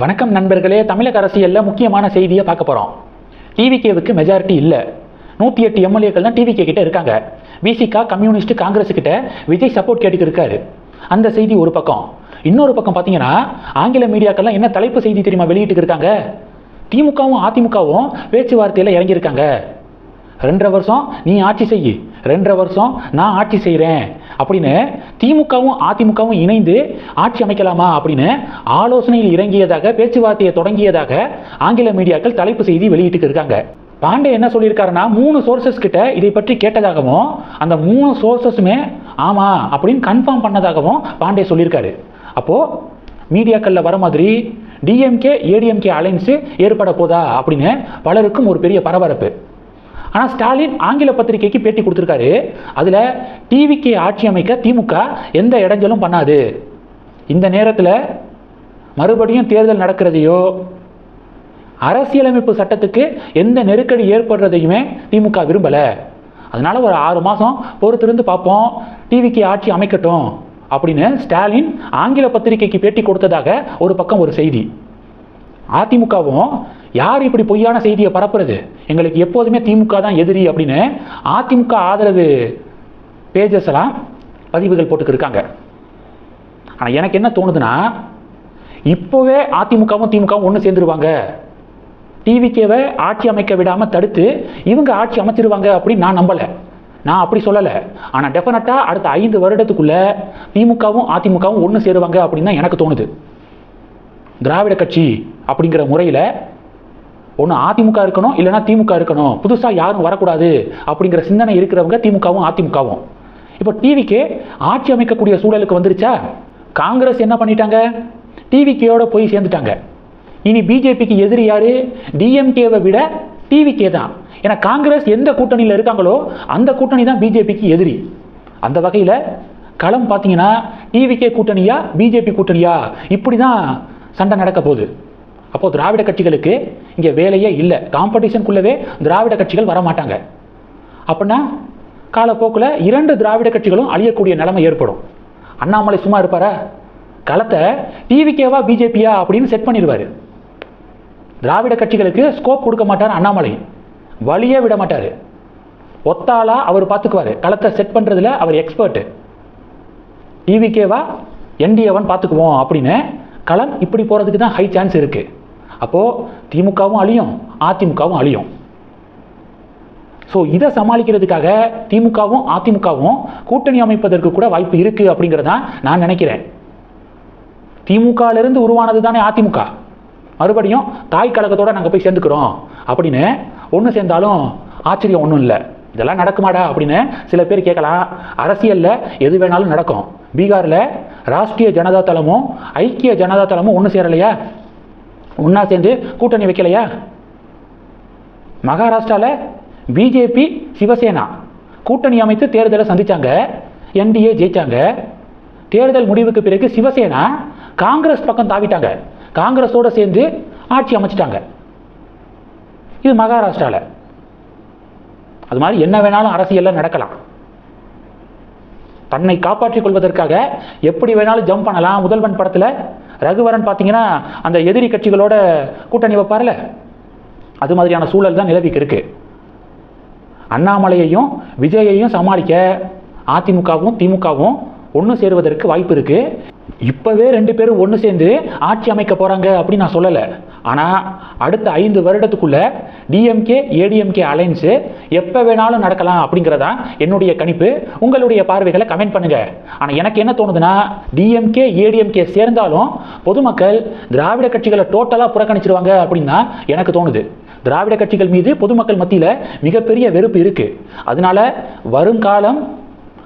வணக்கம் நண்பர்களே. தமிழக அரசியலில் முக்கியமான செய்தியை பார்க்க போகிறோம். டிவிகேவுக்கு மெஜாரிட்டி இல்லை. 108 எம்எல்ஏக்கள் தான் டிவிகே கிட்ட இருக்காங்க. விசிகா, கம்யூனிஸ்ட், காங்கிரஸ் கிட்ட விஜய் சப்போர்ட் கேட்டுக்கு இருக்காரு. அந்த செய்தி ஒரு பக்கம். இன்னொரு பக்கம் பார்த்தீங்கன்னா ஆங்கில மீடியாக்கள்லாம் என்ன தலைப்பு செய்தி தெரியுமா வெளியிட்டு இருக்காங்க? திமுகவும் அதிமுகவும் பேச்சுவார்த்தையில் இறங்கியிருக்காங்க. 2.5 வருஷம் நீ ஆட்சி செய், 2.5 வருஷம் நான் ஆட்சி செய்கிறேன் அப்படின்னு திமுகவும் அதிமுகவும் இணைந்து ஆட்சி அமைக்கலாமா அப்படின்னு ஆலோசனையில் இறங்கியதாக, பேச்சுவார்த்தையை தொடங்கியதாக ஆங்கில மீடியாக்கள் தலைப்பு செய்தி வெளியிட்டு இருக்காங்க. பாண்டே என்ன சொல்லியிருக்காருன்னா 3 சோர்சஸ் கிட்ட இதை பற்றி கேட்டதாகவும், அந்த 3 சோர்சஸுமே ஆமா அப்படின்னு கன்ஃபார்ம் பண்ணதாகவும் பாண்டே சொல்லியிருக்காரு. அப்போ மீடியாக்களில் வர மாதிரி டிஎம்கே ஏடிஎம்கே அலைன்ஸு ஏற்பட போதா அப்படின்னு பலருக்கும் ஒரு பெரிய பரபரப்பு. ஆனால் ஸ்டாலின் ஆங்கில பத்திரிகைக்கு பேட்டி கொடுத்துருக்காரு. அதில் டிவிகே ஆட்சி அமைக்க திமுக எந்த இடைஞ்சலும் பண்ணாது, இந்த நேரத்தில் மறுபடியும் தேர்தல் நடக்கிறதையோ அரசியலமைப்பு சட்டத்துக்கு எந்த நெருக்கடி ஏற்படுறதையுமே திமுக விரும்பலை, அதனால ஒரு 6 மாதம் பொறுத்திருந்து பார்ப்போம், டிவிகே ஆட்சி அமைக்கட்டும் அப்படின்னு ஸ்டாலின் ஆங்கில பத்திரிகைக்கு பேட்டி கொடுத்ததாக ஒரு பக்கம் ஒரு செய்தி. அதிமுகவும் யார் இப்படி பொய்யான செய்தியை பரப்புறது, எங்களுக்கு எப்போதுமே திமுக தான் எதிரி அப்படின்னு அதிமுக ஆதரவு பேஜஸ் எல்லாம் பதிவுகள் போட்டுக்கு இருக்காங்க. ஆனால் எனக்கு என்ன தோணுதுன்னா, இப்போவே அதிமுகவும் திமுகவும் ஒன்று சேர்ந்துருவாங்க, டிவிகேவை ஆட்சி அமைக்க விடாமல் தடுத்து இவங்க ஆட்சி அமைச்சிருவாங்க அப்படின்னு நான் நம்பலை, நான் அப்படி சொல்லலை. ஆனால் டெஃபினட்டாக அடுத்த 5 வருடத்துக்குள்ள திமுகவும் அதிமுகவும் ஒன்று சேருவாங்க அப்படின்னு தான் எனக்கு தோணுது. திராவிட கட்சி அப்படிங்கிற முறையில் ஒன்று அதிமுக இருக்கணும், இல்லைனா திமுக இருக்கணும், புதுசாக யாரும் வரக்கூடாது அப்படிங்கிற சிந்தனை இருக்கிறவங்க திமுகவும் அதிமுகவும். இப்போ டிவிகே ஆட்சி அமைக்கக்கூடிய சூழலுக்கு வந்துருச்சா? காங்கிரஸ் என்ன பண்ணிட்டாங்க, டிவிகேயோட போய் சேர்ந்துட்டாங்க. இனி பிஜேபிக்கு எதிரி யாரு? டிஎம்கேவை விட டிவிகே தான். ஏன்னா காங்கிரஸ் எந்த கூட்டணியில் இருக்காங்களோ அந்த கூட்டணி தான் பிஜேபிக்கு எதிரி. அந்த வகையில் களம் பார்த்தீங்கன்னா டிவிகே கூட்டணியா பிஜேபி கூட்டணியா இப்படி தான் சண்டை நடக்க போகுது. அப்போது திராவிட கட்சிகளுக்கு இங்கே வேலையே இல்லை, காம்படிஷனுக்குள்ளவே திராவிட கட்சிகள் வரமாட்டாங்க. அப்படின்னா காலப்போக்கில் 2 திராவிட கட்சிகளும் அழியக்கூடிய நிலைமை ஏற்படும். அண்ணாமலை சும்மா இருப்பாரா? களத்தை டிவிகேவா பிஜேபியா அப்படின்னு செட் பண்ணிடுவார். திராவிட கட்சிகளுக்கு ஸ்கோப் கொடுக்க மாட்டார் அண்ணாமலை, வழியே விட மாட்டார். ஒத்தாளா அவர் பார்த்துக்குவார், களத்தை செட் பண்ணுறதுல அவர் எக்ஸ்பர்ட்டு. டிவிகேவா என்டிஏவன் பார்த்துக்குவோம் அப்படின்னு களம் இப்படி போகிறதுக்கு தான் ஹை சான்ஸ் இருக்குது. அப்போது திமுகவும் அழியும், அதிமுகவும் அழியும். ஸோ இதை சமாளிக்கிறதுக்காக திமுகவும் அதிமுகவும் கூட்டணி அமைப்பதற்கு கூட வாய்ப்பு இருக்குது அப்படிங்கிறதான் நான் நினைக்கிறேன். திமுகவிலிருந்து உருவானது தானே அதிமுக, மறுபடியும் தாய் கழகத்தோடு நாங்கள் போய் சேர்ந்துக்கிறோம் அப்படின்னு ஒன்று சேர்ந்தாலும் ஆச்சரியம் ஒன்றும் இல்லை. இதெல்லாம் நடக்குமாடா அப்படின்னு சில பேர் கேட்கலாம். அரசியலில் எது வேணாலும் நடக்கும். பீகாரில் ராஷ்ட்ரிய ஜனதா தளமும் ஐக்கிய ஜனதா தளமும் ஒன்று சேரலையா? ஒன்றா சேர்ந்து கூட்டணி வைக்கலையா? மகாராஷ்டிராவில் பிஜேபி சிவசேனா கூட்டணி அமைத்து தேர்தலை சந்திச்சாங்க, என்டிஏ ஜெயிச்சாங்க. தேர்தல் முடிவுக்கு பிறகு சிவசேனா காங்கிரஸ் பக்கம் தாவிட்டாங்க, காங்கிரஸோடு சேர்ந்து ஆட்சி அமைச்சிட்டாங்க. இது மகாராஷ்டிராவில். அது மாதிரி என்ன வேணாலும் அரசியலில் நடக்கலாம். தன்னை காப்பாற்றிக் கொள்வதற்காக எப்படி வேணாலும் ஜம்ப் பண்ணலாம். முதல்வன் படத்தில் ரகுவரன் பார்த்தீங்கன்னா அந்த எதிரி கட்சிகளோட கூட்டணி வைப்பார்ல, அது மாதிரியான சூழல் தான் நிலவிக்கு இருக்கு. அண்ணாமலையையும் விஜயையும் சமாளிக்க அதிமுகவும் திமுகவும் ஒன்று சேருவதற்கு வாய்ப்பு இருக்கு. இப்போவே 2 பேரும் ஒன்று சேர்ந்து ஆட்சி அமைக்க போகிறாங்க அப்படின்னு நான் சொல்லலை. ஆனால் அடுத்த 5 வருடத்துக்குள்ள டிஎம்கே ஏடிஎம்கே அலைன்ஸு எப்போ வேணாலும் நடக்கலாம் அப்படிங்கிறதா என்னுடைய கணிப்பு. உங்களுடைய பார்வைகளை கமெண்ட் பண்ணுங்க. ஆனால் எனக்கு என்ன தோணுதுன்னா, டிஎம்கே ஏடிஎம்கே சேர்ந்தாலும் பொதுமக்கள் திராவிட கட்சிகளை டோட்டலாக புறக்கணிச்சிருவாங்க அப்படின்னு தான் எனக்கு தோணுது. திராவிட கட்சிகள் மீது பொதுமக்கள் மத்தியில் மிகப்பெரிய வெறுப்பு இருக்கு. அதனால வருங்காலம்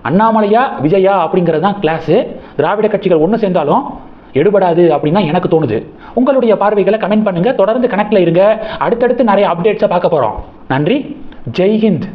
அண்ணாமலையா விஜயா அப்படிங்கிறது தான் கிளாஸு. திராவிட கட்சிகள் ஒன்று சேர்ந்தாலும் எடுபடாது அப்படின்னு தான் எனக்கு தோணுது. உங்களுடைய பார்வைகளை கமெண்ட் பண்ணுங்க. தொடர்ந்து கனெக்ட்ல இருங்க. அடுத்தடுத்து நிறைய அப்டேட்ஸை பார்க்க போகிறோம். நன்றி. ஜெய் ஹிந்த்.